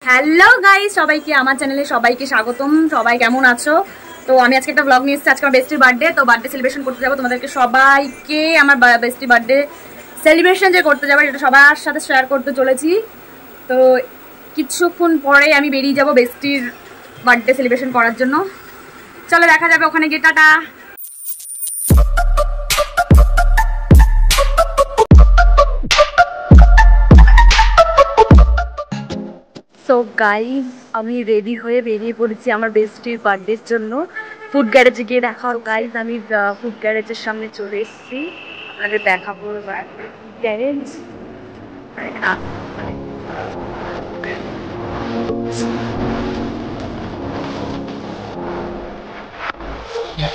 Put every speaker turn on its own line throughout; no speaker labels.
Hello guys, সবাইকে আমার চ্যানেলে সবাইকে স্বাগতম। সবাই কেমন আছো? তো আমি আজকে একটা ব্লগ নিয়ে এসেছি। আজকে আমার বেস্টির বার্থডে, তো বার্থডে সেলিব্রেশন করতে যাবো। তোমাদেরকে সবাইকে আমার বেস্টির বার্থডে সেলিব্রেশন যে করতে যাবো এটা সবার সাথে শেয়ার করতে চলেছি। তো কিছুক্ষণ পরে আমি বেরিয়ে যাবো বেস্টির বার্থডে সেলিব্রেশন করার জন্য। চলো দেখা যাবে ওখানে গিয়ে। টাটা। সো গাইজ, আমি রেডি হয়ে বেরিয়ে পড়েছি আমার বেস্টির বার্থডের জন্য। ফুড গ্যারেজে গিয়ে দেখা হলো গাইজ। আমি ফুড গ্যারেজের সামনে চলে এসেছি, আপনাদের দেখাবো গ্যারেজ।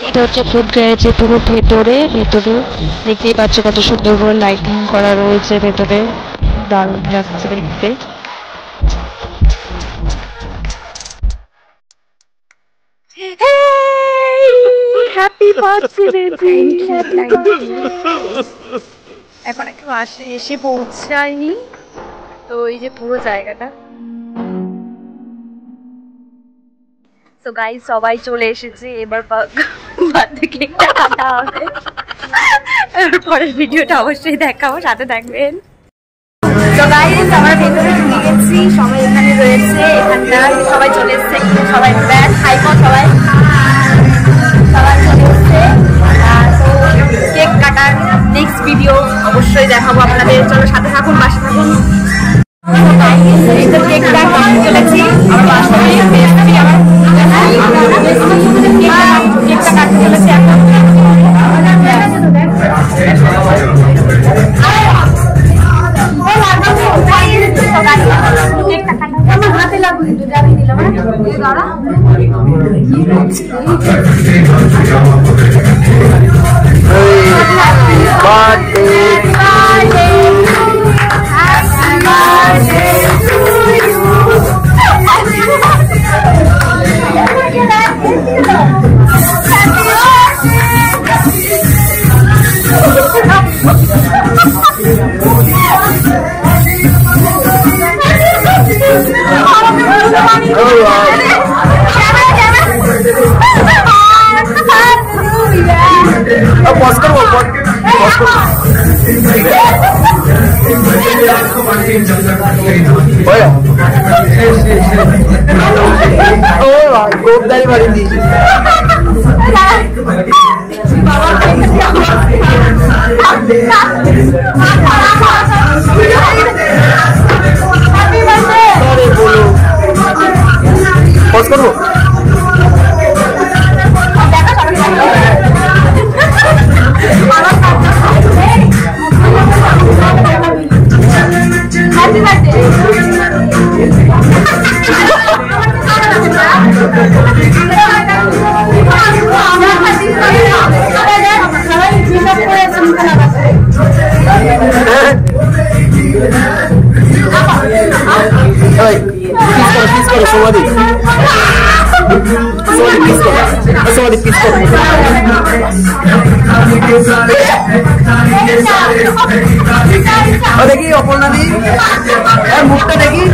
এটা হচ্ছে ফুড গ্যারেজের পুরো ভেতরে দেখতেই পাচ্ছ কত সুন্দর করে লাইটিং করা রয়েছে ভেতরে, দারুণ লাগছে দেখতে।
Happy birthday.
এখন একটু এসে পৌঁছায়নি তো এই যে পুরো জায়গাটা।
তো গাইজ সবাই চলে এসেছে, এবার বার্থডে কেকটা কাটা হবে। এবার পরের ভিডিওটা অবশ্যই দেখাবো, সাথে থাকবেন। তো গাইজ আমরা ভেতরে ঢুকে গেছি, সবাই এখানে রয়েছে। এখানটায় সবাই চলে এসছে, সবাই ব্যাগ হাই কর, সবাই চলে এসছে। তো কেক কাটার নেক্সট ভিডিও অবশ্যই দেখাবো আপনাদের। চলো সাথে থাকুন, পাশে থাকুন। কেকটা কাটতে চলেছি আমার বাসায়, কেকটা কাটতে চলেছি এখন।
দেখি অপর্ণা দি মুখটা দেখি।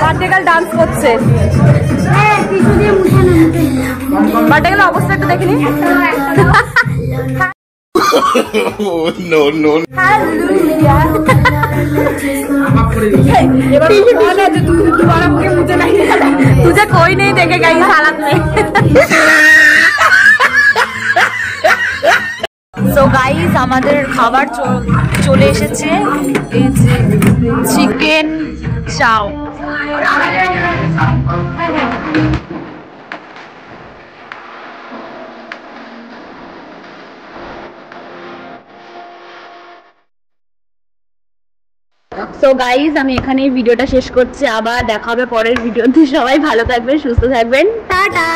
বার্থডে ডান্স করছে। বার্থডে গার্ল অবস্থা একটু দেখিনি।
नो नो
तुझे कोई नहीं देखेगा इस हालत में। সো গাইস আমাদের খাবার চলে এসেছে, এই যে চিকেন চাও। সো গাইজ আমি এখানে ভিডিওটা শেষ করছি, আবার দেখা হবে পরের ভিডিওতে। সবাই ভালো থাকবেন, সুস্থ থাকবেন, টাটা।